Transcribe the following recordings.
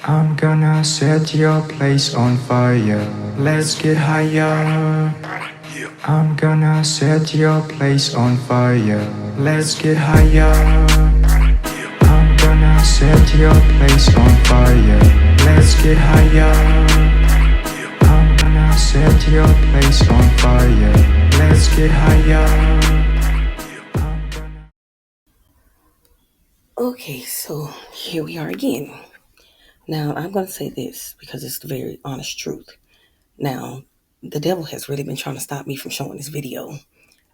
I'm gonna set your place on fire. Let's get higher. I'm gonna set your place on fire. Let's get higher. I'm gonna set your place on fire. Let's get higher. I'm gonna set your place on fire. Let's get higher. Okay, so here we are again. Now, I'm going to say this because it's the very honest truth. Now, the devil has really been trying to stop me from showing this video.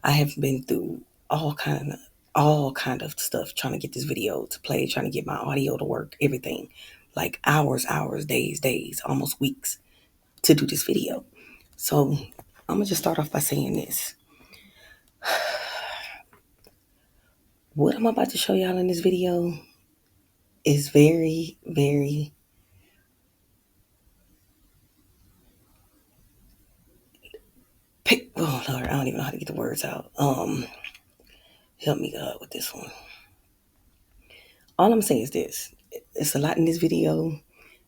I have been through all kind of stuff trying to get this video to play, trying to get my audio to work, everything. Like hours, days, almost weeks to do this video. So, I'm going to just start off by saying this. What I'm about to show y'all in this video is very, very oh Lord, I don't even know how to get the words out. Help me God with this one. All I'm saying is this. It's a lot in this video.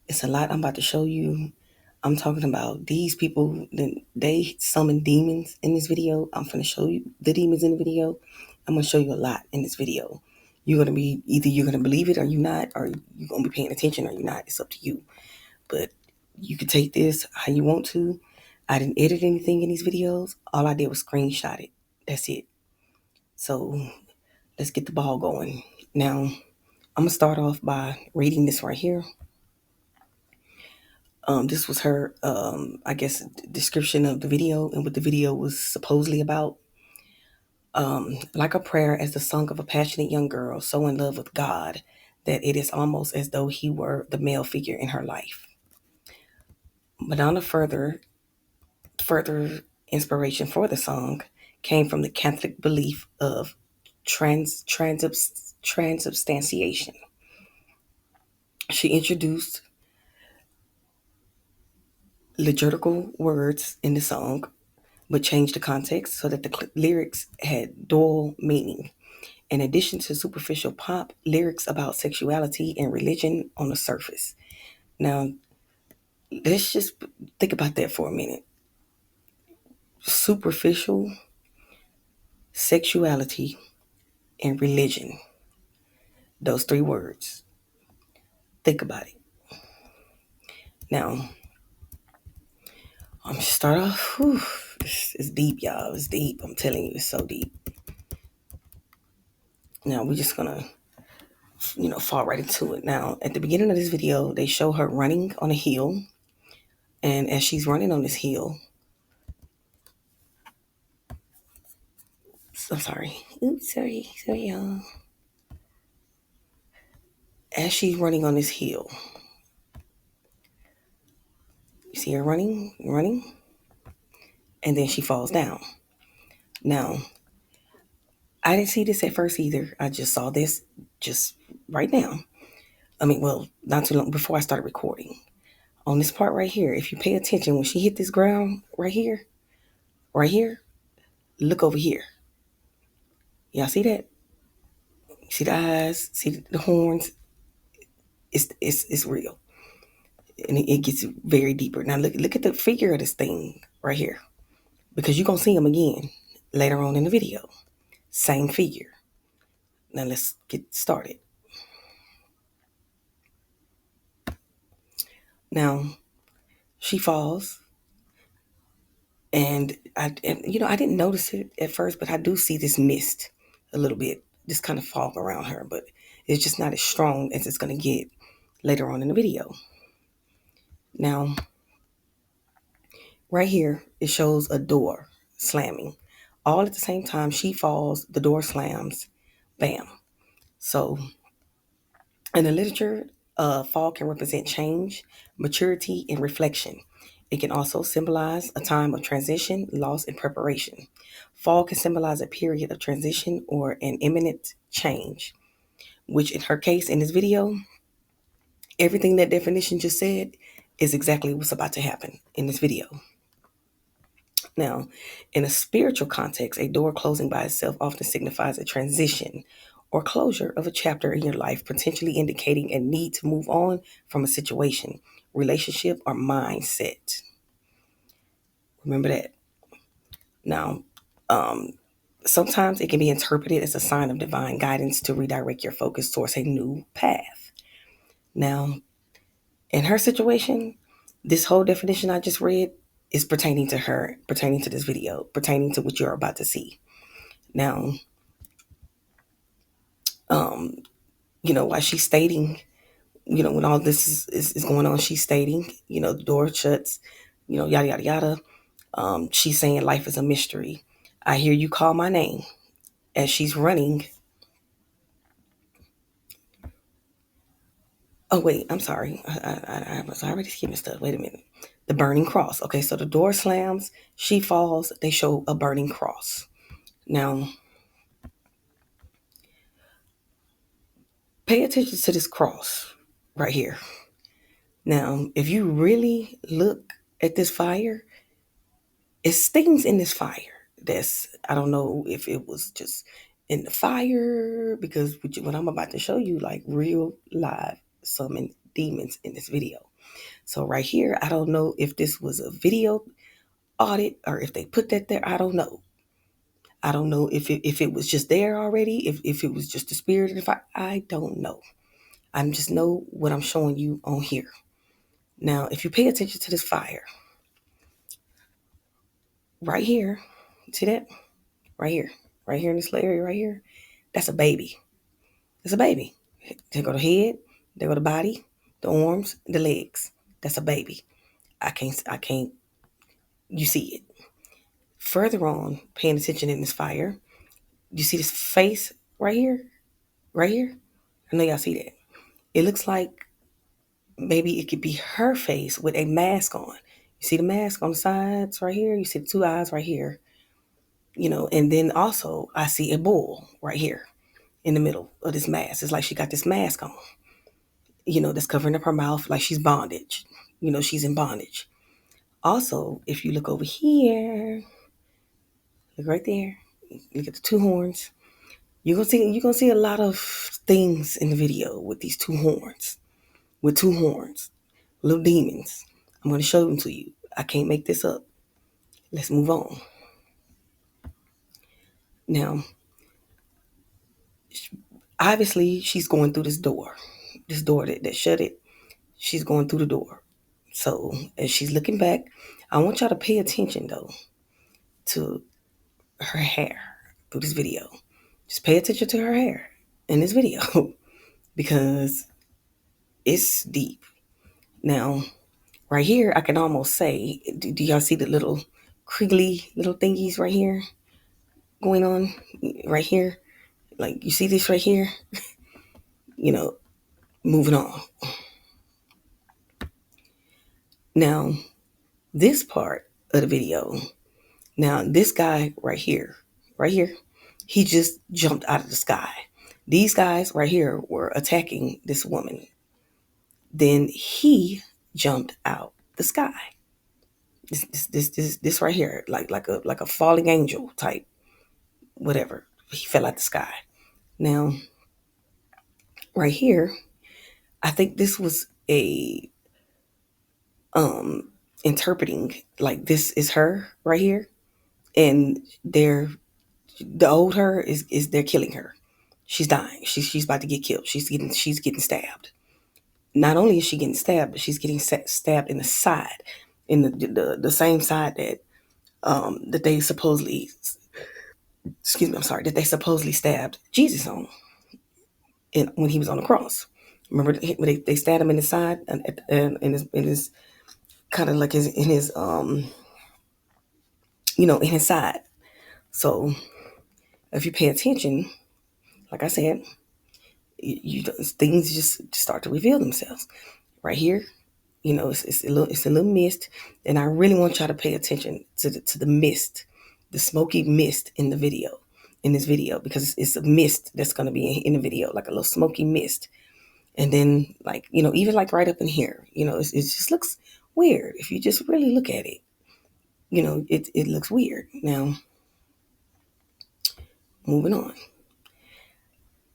It's a lot I'm about to show you. I'm talking about these people, they summon demons in this video. I'm going to show you the demons in the video. I'm going to show you a lot in this video. You're going to be, either you're going to believe it or you're not, or you're going to be paying attention or you're not. It's up to you. But you can take this how you want to. I didn't edit anything in these videos. All I did was screenshot it. That's it. So let's get the ball going. Now, I'm going to start off by reading this right here. This was her, I guess, description of the video and what the video was supposedly about. Like a prayer as the song of a passionate young girl so in love with God that it is almost as though he were the male figure in her life. Madonna further inspiration for the song came from the Catholic belief of transubstantiation. She introduced liturgical words in the song, but changed the context so that the lyrics had dual meaning. In addition to superficial pop, lyrics about sexuality and religion on the surface. Now, let's just think about that for a minute. Superficial, sexuality, and religion. Those three words. Think about it. Now, I'm gonna start off. It's deep, y'all. It's deep. I'm telling you, it's so deep. Now, we're just gonna, fall right into it. Now, at the beginning of this video, they show her running on a hill. And as she's running on this hill, I'm sorry. Oops, sorry, y'all. As she's running on this hill, you see her running, and then she falls down. Now, I didn't see this at first either. I just saw this just right now. Not too long before I started recording. On this part right here, if you pay attention, when she hit this ground right here, look over here. Y'all see that? See the eyes, see the horns. It's real. And it gets very deeper. Now look at the figure of this thing right here. Because you're going to see him again later on in the video. Same figure. Now let's get started. Now, she falls. And I didn't notice it at first, but I do see this mist a little bit. Just kind of fog around her. But it's just not as strong as it's going to get later on in the video. Now, right here, it shows a door slamming. All at the same time, she falls, the door slams, bam. So, in the literature, fall can represent change, maturity, and reflection. It can also symbolize a time of transition, loss, and preparation. Fall can symbolize a period of transition or an imminent change, which in her case, in this video, everything that definition just said is exactly what's about to happen in this video. Now, in a spiritual context, a door closing by itself often signifies a transition or closure of a chapter in your life, potentially indicating a need to move on from a situation, relationship, or mindset. Remember that. Now, sometimes it can be interpreted as a sign of divine guidance to redirect your focus towards a new path. Now, in her situation, this whole definition I just read is pertaining to her, pertaining to this video, pertaining to what you're about to see. Now, while she's stating, when all this is going on, she's stating, the door shuts, yada, yada, yada. She's saying life is a mystery. I hear you call my name as she's running. Oh, wait, I'm sorry. I was already skipping stuff. Wait a minute. The burning cross. Okay, so the door slams, she falls, they show a burning cross. Now, pay attention to this cross right here. Now, if you really look at this fire, it's things in this fire. I don't know if it was just in the fire, because what I'm about to show you, like real live summon demons in this video. So right here, I don't know if this was a video audit or if they put that there. I don't know. I don't know if it was just there already, if it was just the spirit of the fire. I don't know. I just know what I'm showing you on here. Now, if you pay attention to this fire, right here, see that? Right here in this area right here, that's a baby. It's a baby. There go the head, there go the body, the arms, the legs. That's a baby. I can't, you see it. Further on, paying attention in this fire, you see this face right here? Right here? I know y'all see that. It looks like maybe it could be her face with a mask on. You see the mask on the sides right here? You see the two eyes right here. And then also I see a bull right here in the middle of this mask. It's like she got this mask on, that's covering up her mouth like she's bondage. She's in bondage. Also, if you look over here, look right there, look at the two horns. You're gonna see a lot of things in the video with these two horns. With two horns. Little demons. I'm gonna show them to you. I can't make this up. Let's move on. Now, obviously, she's going through this door. This door that shut it. She's going through the door. So as she's looking back, I want y'all to pay attention though to her hair through this video. Just pay attention to her hair in this video because it's deep. Now, right here, I can almost say, do y'all see the little crinkly little thingies right here going on right here? Like you see this right here? Moving on. Now, this part of the video, now this guy right here, he just jumped out of the sky. These guys right here were attacking this woman. Then he jumped out the sky. This right here, like a falling angel type, whatever. He fell out the sky. Now, right here, I think this was a interpreting, like this is her right here, and the old her is they're killing her. She's dying. She's about to get killed. She's getting stabbed. Not only is she getting stabbed, but she's getting stabbed in the side, in the same side that they supposedly, excuse me, I'm sorry, that they supposedly stabbed Jesus on when he was on the cross. Remember when they stabbed him in the side and in his kind of like in his in his side. So if you pay attention, like I said, things just start to reveal themselves. Right here, it's a little mist, and I really want y'all to pay attention to the mist, the smoky mist in this video, because it's a mist that's going to be in the video, like a little smoky mist. And then, like, even like right up in here, it just looks weird if you just really look at it. It looks weird. Now, moving on.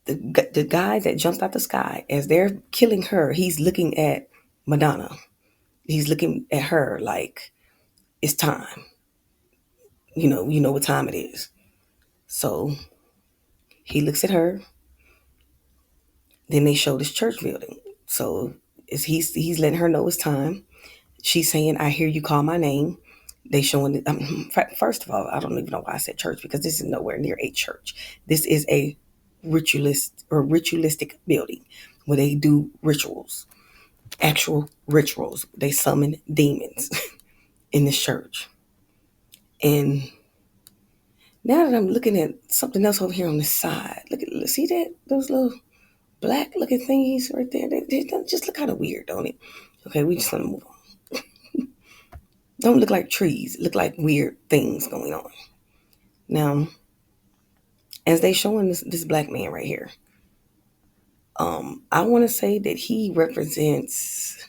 The guy that jumped out the sky, as they're killing her, he's looking at Madonna. He's looking at her like it's time. You know what time it is. So he looks at her. Then they show this church building. So he's letting her know it's time. She's saying, "I hear you call my name." They showing it. First of all, I don't even know why I said church, because this is nowhere near a church. This is a ritualistic building where they do rituals, actual rituals. They summon demons in this church. And now that I'm looking at something else over here on the side, see that, those little black looking thingies right there. They just look kind of weird, don't it? Okay, we just gonna move on. Don't look like trees. Look like weird things going on. Now, as they showing this black man right here, I want to say that he represents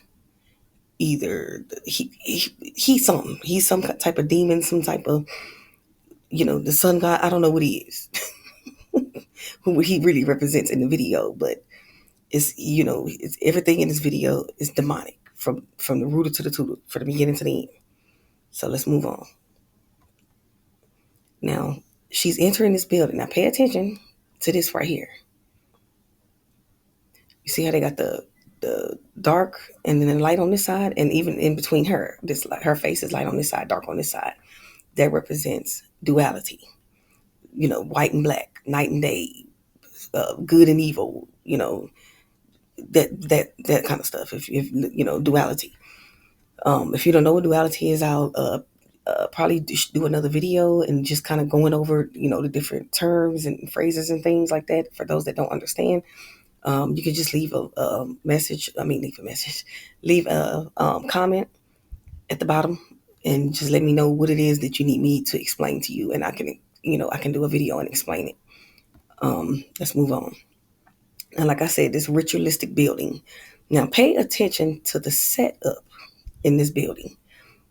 either he's something. He's some type of demon, some type of the sun god. I don't know what he is, who he really represents in the video, but it's everything in this video is demonic from the rooter to the tutor, from the beginning to the end. So let's move on. Now, she's entering this building. Now, pay attention to this right here. You see how they got the dark and then the light on this side, and even in between her, her face is light on this side, dark on this side. That represents duality. White and black, night and day, good and evil. That kind of stuff. If duality. If you don't know what duality is, I'll probably do another video and just kind of going over the different terms and phrases and things like that for those that don't understand. You can just leave a message. Leave a comment at the bottom and just let me know what it is that you need me to explain to you, and I can do a video and explain it. Let's move on. And like I said, this ritualistic building. Now pay attention to the setup in this building.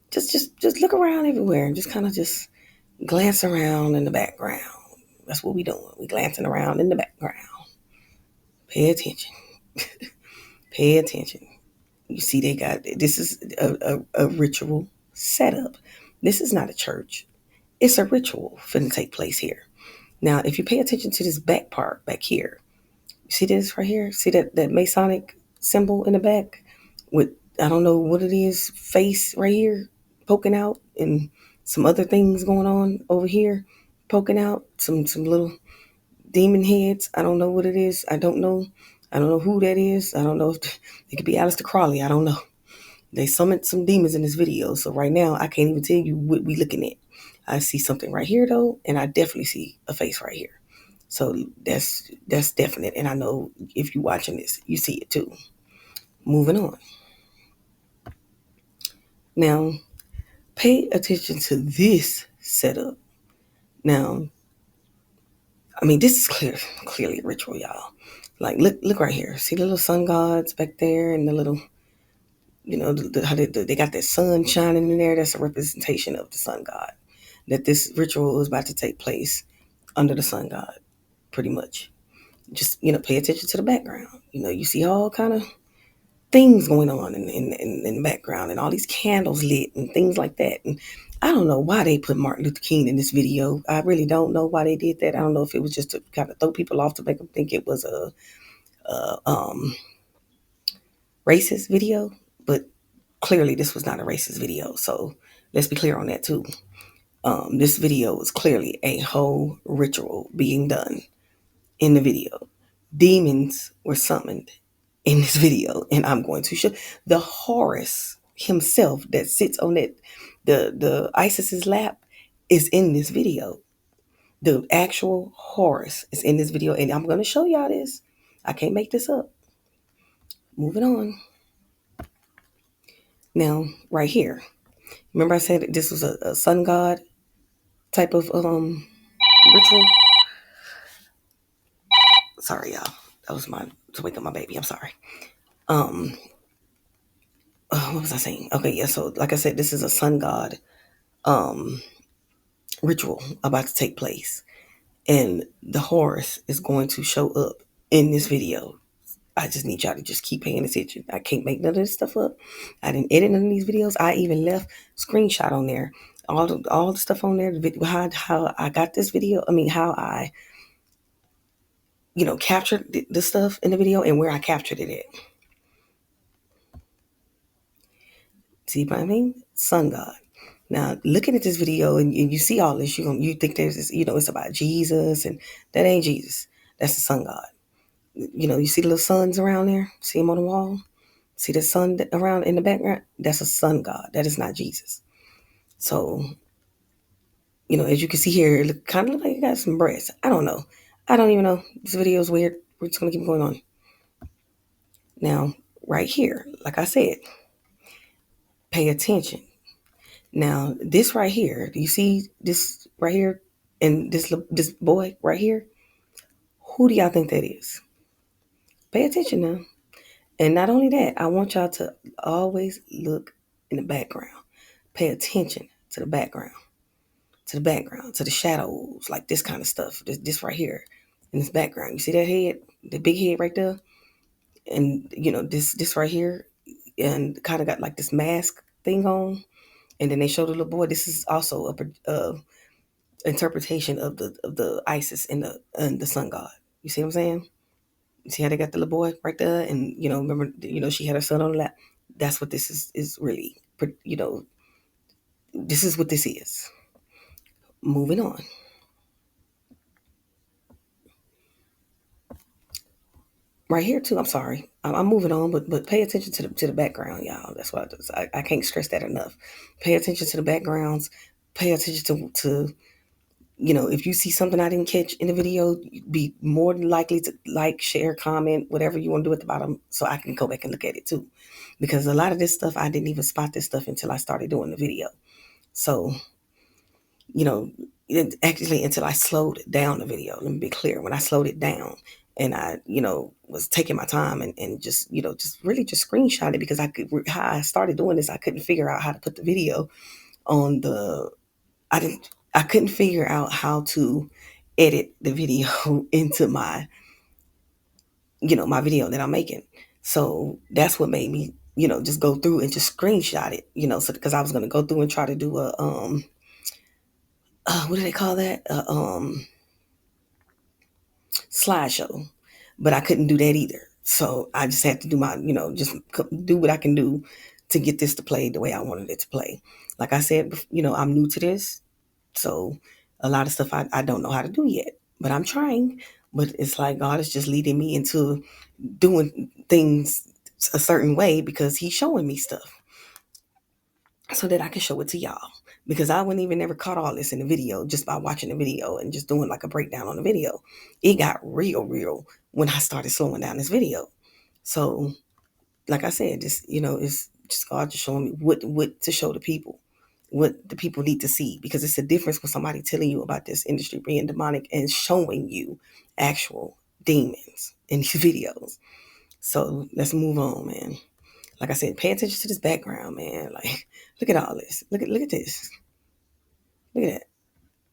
Just look around everywhere and just kind of just glance around in the background. That's what we doing. We glancing around in the background. Pay attention. Pay attention. You see, this is a ritual setup. This is not a church. It's a ritual finna take place here. Now, if you pay attention to this back part back here, you see this right here? See that Masonic symbol in the back with, I don't know what it is, face right here poking out, and some other things going on over here poking out, some little demon heads. I don't know what it is. I don't know who that is. I don't know if it could be Aleister Crowley. I don't know. They summoned some demons in this video, so right now I can't even tell you what we looking at. I see something right here though, and I definitely see a face right here. So that's definite, and I know if you're watching this, you see it too. Moving on. Now, pay attention to this setup. Now, I mean, this is clearly a ritual, y'all. Like, look right here. See the little sun gods back there, and the little, how they got that sun shining in there. That's a representation of the sun god. That this ritual is about to take place under the sun god, pretty much. Just pay attention to the background. You see all kind of things going on in the background, and all these candles lit and things like that. And I don't know why they put Martin Luther King in this video. I really don't know why they did that. I don't know if it was just to kind of throw people off, to make them think it was a racist video, but clearly this was not a racist video. So let's be clear on that too. This video was clearly a whole ritual being done in the video. Demons were summoned in this video, and I'm going to show the Horus himself that sits on that the Isis's lap is in this video. The actual Horus is in this video, and I'm going to show y'all this. I can't make this up. Moving on. Now, right here. Remember I said that this was a sun god type of ritual? Sorry, y'all. That was to wake up my baby. I'm sorry. What was I saying? Okay, yeah, so like I said, this is a sun god ritual about to take place. And the Horus is going to show up in this video. I just need y'all to just keep paying attention. I can't make none of this stuff up. I didn't edit none of these videos. I even left screenshot on there. All the stuff on there, how I got this video. I mean, how I, captured the stuff in the video and where I captured it at. See what I mean? Sun God. Now, looking at this video and you see all this, you think there's this, it's about Jesus, and that ain't Jesus. That's the sun God. You see the little suns around there? See them on the wall? See the sun around in the background? That's a sun God. That is not Jesus. So, as you can see here, it kind of look like it got some breasts. I don't know. I don't even know. This video is weird. We're just going to keep going on. Now, right here, like I said, pay attention. Now, this right here, do you see this right here? And this boy right here? Who do y'all think that is? Pay attention now. And not only that, I want y'all to always look in the background. Pay attention to the background. To the shadows, like this kind of stuff. This right here in this background. You see that head? The big head right there? And, this right here, and kind of got like this mask thing on. And then they show the little boy. This is also a interpretation of the Isis and the sun god. You see what I'm saying? You see how they got the little boy right there, and remember, she had her son on the lap. That's what this is really. This is what this is. Moving on. Right here too. I'm sorry. I'm moving on, but pay attention to the background, y'all. That's what I can't stress that enough. Pay attention to the backgrounds. Pay attention to if you see something I didn't catch in the video, be more than likely to like, share, comment, whatever you want to do at the bottom, so I can go back and look at it too. Because a lot of this stuff, I didn't even spot this stuff until I started doing the video. So, actually until I slowed down the video. Let me be clear. When I slowed it down and I, was taking my time and just, just really just screenshot it, because how I started doing this, I couldn't figure out how to put the video on I couldn't figure out how to edit the video into my, my video that I'm making. So that's what made me, just go through and just screenshot it, so because I was going to go through and try to do a, what do they call that? Slideshow, but I couldn't do that either. So I just had to do my, just do what I can do to get this to play the way I wanted it to play. Like I said, I'm new to this. So a lot of stuff I don't know how to do yet, but I'm trying. But it's like God is just leading me into doing things a certain way, because he's showing me stuff so that I can show it to y'all. Because I wouldn't even never caught all this in the video just by watching the video and just doing like a breakdown on the video. It got real when I started slowing down this video. So, like I said, this, it's just God just showing me what to show the people, what the people need to see, because it's a difference with somebody telling you about this industry being demonic and showing you actual demons in these videos. So let's move on, man. Like I said, pay attention to this background, man. Like, look at all this. Look at this. Look at that.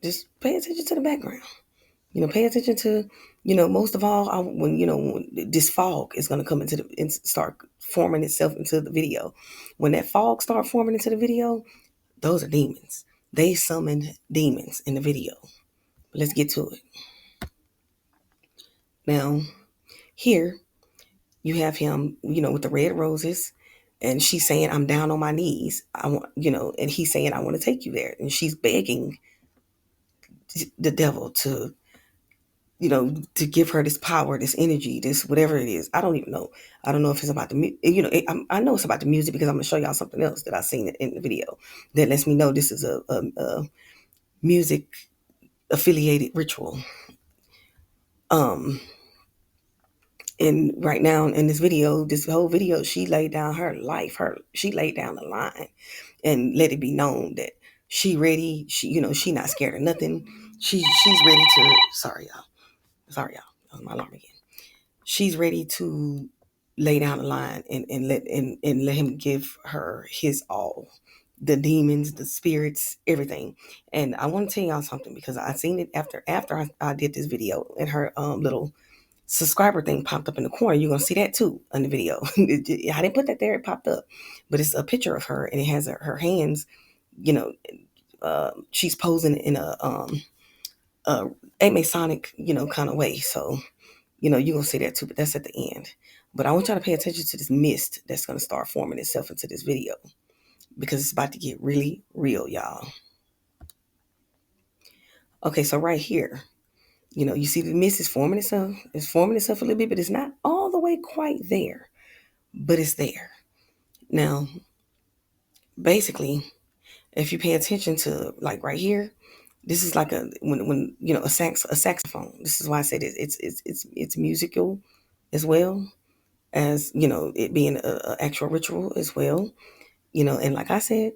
Just pay attention to the background. Pay attention to, most of all, when this fog is going to come and start forming itself into the video. When that fog start forming into the video, those are demons. They summoned demons in the video. But let's get to it. Now, here you have him, with the red roses, and she's saying, "I'm down on my knees. I want, and he's saying, I want to take you there." And she's begging the devil to, to give her this power, this energy, this whatever it is. I don't even know. I don't know if it's about I know it's about the music, because I'm going to show y'all something else that I seen in the video that lets me know this is a music affiliated ritual. And right now in this whole video, she laid down her life. She laid down the line and let it be known that she ready. She not scared of nothing. She's ready to. Sorry y'all. That was my alarm again. She's ready to lay down the line and let him give her his all. The demons, the spirits, everything. And I want to tell y'all something, because I seen it after I did this video in her little subscriber thing popped up in the corner. You're going to see that too in the video. I didn't put that there. It popped up. But it's a picture of her, and it has her hands, you know, she's posing in a Masonic, kind of way. So, you're going to see that too, but that's at the end. But I want y'all to pay attention to this mist that's going to start forming itself into this video, because it's about to get really real, y'all. Okay, so right here, you see the mist is forming itself. It's forming itself a little bit, but it's not all the way quite there, but it's there. Now, basically, if you pay attention to like right here, this is like when a saxophone. This is why I said it's musical as well as it being a actual ritual as well. And like I said,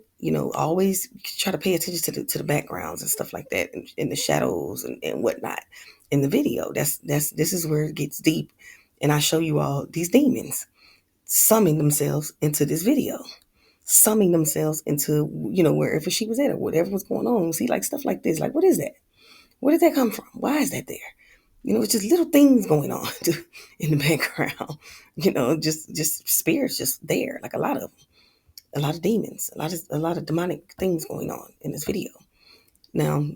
always try to pay attention to the backgrounds and stuff like that, and the shadows and whatnot in the video. This is where it gets deep, and I show you all these demons summing themselves into this video, summing themselves into wherever she was at or whatever was going on. See, like stuff like this, like what is that? Where did that come from? Why is that there? It's just little things going on in the background. Just spirits just there, like a lot of demons, a lot of demonic things going on in this video. Now,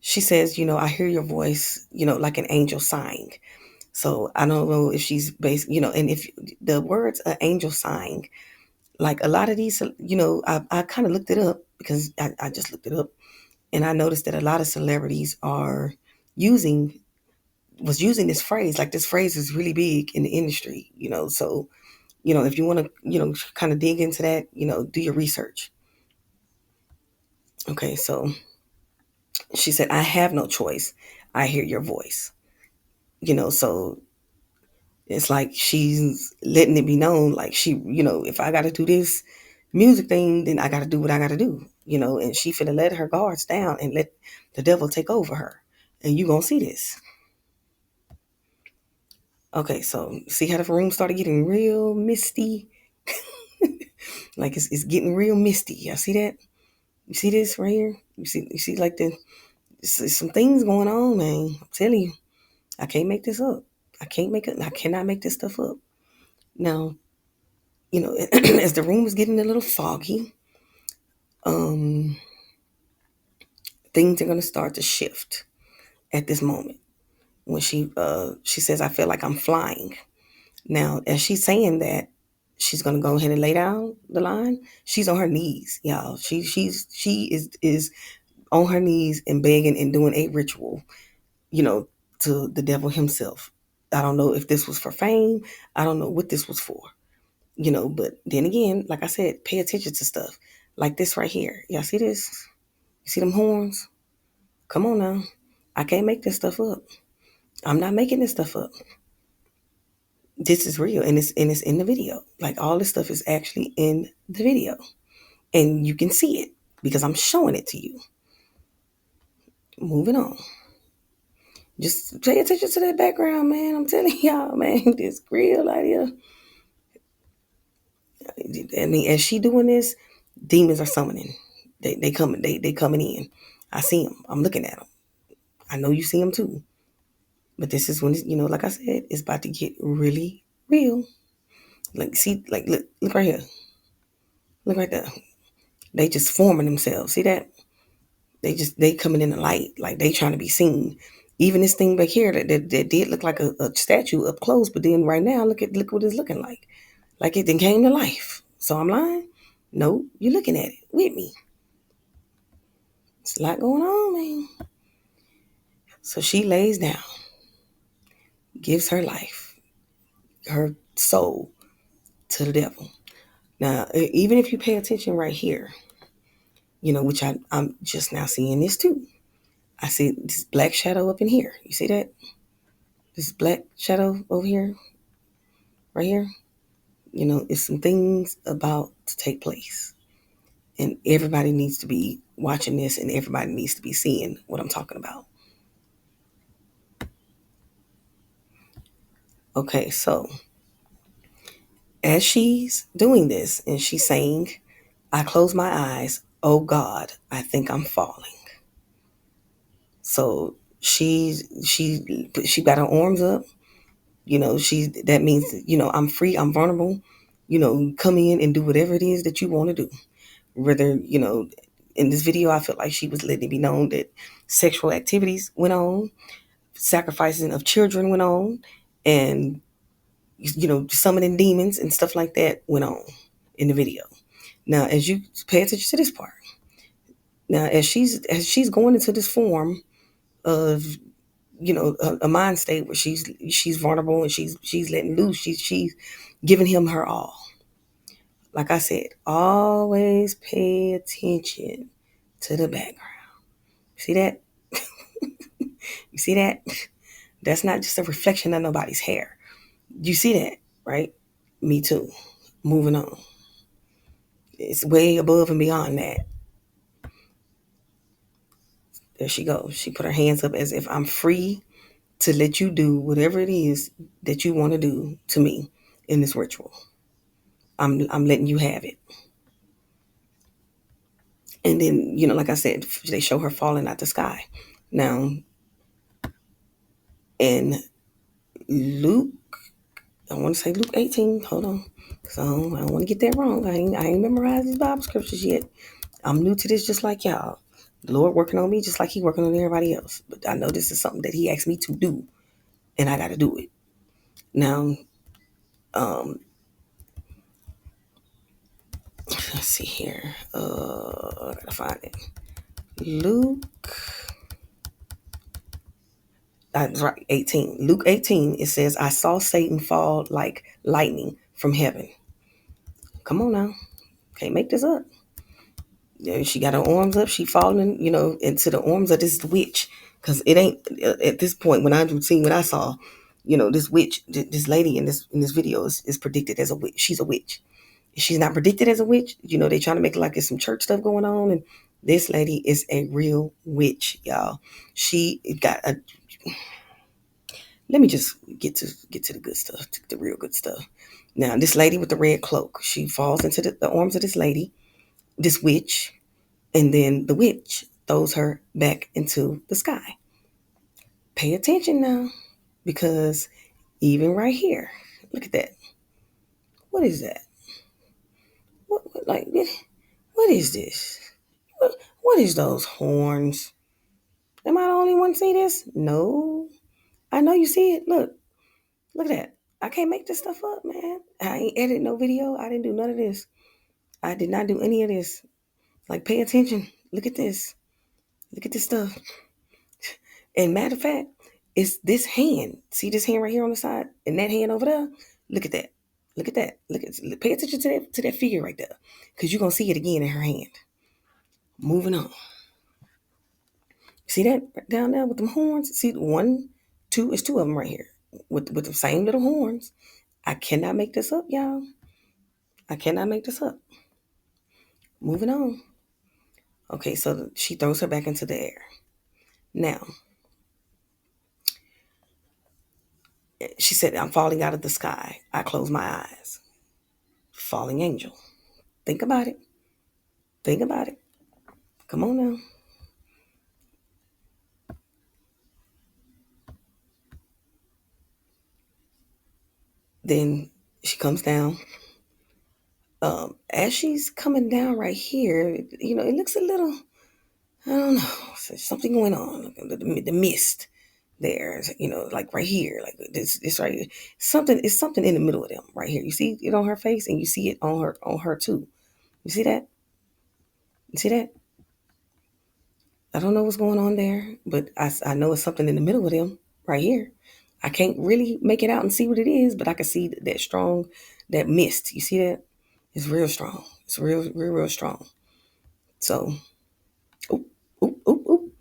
she says, I hear your voice, like an angel sighing. So I don't know if she's based, and if the words angel sighing, like a lot of these, I kind of looked it up because I just looked it up, and I noticed that a lot of celebrities was using this phrase. Like this phrase is really big in the industry, so if you want to, kind of dig into that, do your research. Okay, so she said, I have no choice. I hear your voice. So it's like she's letting it be known, like if I got to do this music thing, then I got to do what I got to do, and she finna let her guards down and let the devil take over her. And you gonna see this. Okay, so see how the room started getting real misty? Like it's getting real misty. Y'all see that? You see this right here? You see like some things going on, man. I'm telling you, I can't make this up. I cannot make this stuff up. Now, as the room was getting a little foggy, things are gonna start to shift at this moment. When she says, I feel like I'm flying. Now, as she's saying that, she's gonna go ahead and lay down the line. She's on her knees, y'all. She is on her knees and begging and doing a ritual, to the devil himself. I don't know if this was for fame. I don't know what this was for, but then again, like I said, pay attention to stuff like this right here. Y'all see this? You see them horns? Come on now. I can't make this stuff up. I'm not making this stuff up. This is real, and it's in the video. Like all this stuff is actually in the video, and you can see it because I'm showing it to you. Moving on. Just pay attention to that background, man. I'm telling y'all, man, this real out here. I mean, as she doing this, demons are summoning. They coming. They coming in. I see them. I'm looking at them. I know you see them too. But this is when like I said, it's about to get really real. Like see, like look right here. Look right there. They just forming themselves. See that? They coming in the light, like they trying to be seen. Even this thing back here that did look like a statue up close, but then right now look what it's looking like. Like it then came to life. So I'm lying? No, you're looking at it with me. It's a lot going on, man. So she lays down, gives her life, her soul to the devil. Now, even if you pay attention right here, which I'm just now seeing this too. I see this black shadow up in here. You see that? This black shadow over here, right here. It's some things about to take place. And everybody needs to be watching this, and everybody needs to be seeing what I'm talking about. Okay, so as she's doing this and she's saying, I close my eyes. Oh God, I think I'm falling. So She got her arms up. That means, I'm free, I'm vulnerable. Come in and do whatever it is that you want to do. Whether, in this video, I felt like she was letting it be known that sexual activities went on, sacrificing of children went on, and summoning demons and stuff like that went on in the video. Now, as you pay attention to this part, now as she's going into this form of a mind state where she's vulnerable and she's letting loose, she's giving him her all. Like I said, always pay attention to the background. See that? You see that? That's not just a reflection of nobody's hair. You see that, right? Me too. Moving on. It's way above and beyond that. There she goes. She put her hands up as if I'm free to let you do whatever it is that you want to do to me in this ritual. I'm letting you have it. And then, like I said, they show her falling out the sky. Now, in Luke, I want to say Luke 18. Hold on. So I don't want to get that wrong. I ain't memorized these Bible scriptures yet. I'm new to this just like y'all. The Lord working on me just like he working on everybody else. But I know this is something that he asked me to do, and I got to do it. Now, let's see here. I got to find it. Luke. That's right, 18. Luke 18, it says, I saw Satan fall like lightning from heaven. Come on now. Can't make this up. She got her arms up. She falling, into the arms of this witch. Because it ain't, at this point, when I saw, this witch, this lady in this video is predicted as a witch. She's a witch. She's not predicted as a witch. They trying to make it like there's some church stuff going on. And this lady is a real witch, y'all. She got a... Let me just get to the good stuff, the real good stuff. Now, this lady with the red cloak, she falls into the arms of this lady, this witch, and then the witch throws her back into the sky. Pay attention now, because even right here, look at that. What is that? What is this? What is those horns? Am I the only one see this? No. I know you see it. Look at that. I can't make this stuff up, man. I ain't edit no video. I didn't do none of this. I did not do any of this. Like, pay attention. Look at this. Look at this stuff. And matter of fact, it's this hand. See this hand right here on the side? And that hand over there? Look at that. Look at that. Pay attention to that figure right there. Because you're going to see it again in her hand. Moving on. See that down there with them horns? See, one, two, it's two of them right here. With the same little horns. I cannot make this up, y'all. I cannot make this up. Moving on. Okay, so she throws her back into the air. Now, she said, I'm falling out of the sky. I close my eyes. Falling angel. Think about it. Think about it. Come on now. Then she comes down. As she's coming down right here, it looks a little, I don't know, there's something going on. The mist there, like right here, like this right here. It's something in the middle of them right here. You see it on her face, and you see it on her too. You see that? You see that? I don't know what's going on there, but I know it's something in the middle of them right here. I can't really make it out and see what it is, but I can see that mist. You see that? It's real strong. It's real strong. So, oop, oop, oop, oop.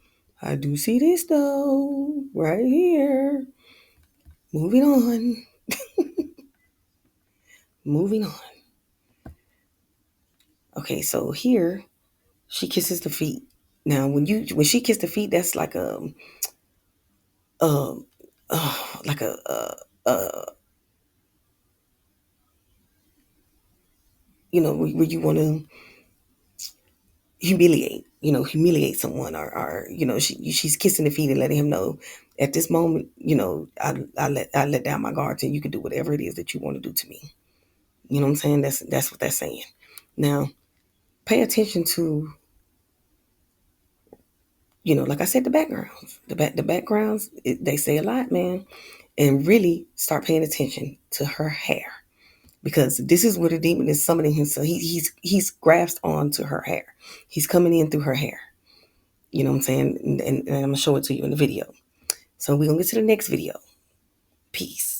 I do see this though, right here. Moving on. Moving on. Okay, so here she kisses the feet. Now, when she kissed the feet, that's like um, like where you want to humiliate, humiliate someone, or she's kissing the feet and letting him know at this moment, I let down my guards and you can do whatever it is that you want to do to me. You know what I'm saying? That's what that's saying. Now, pay attention to, like I said, the backgrounds. The backgrounds, they say a lot, man. And really start paying attention to her hair, because this is where the demon is summoning him. So he's grasped onto her hair. He's coming in through her hair. You know what I'm saying? And I'm gonna show it to you in the video. So we're gonna get to the next video. Peace.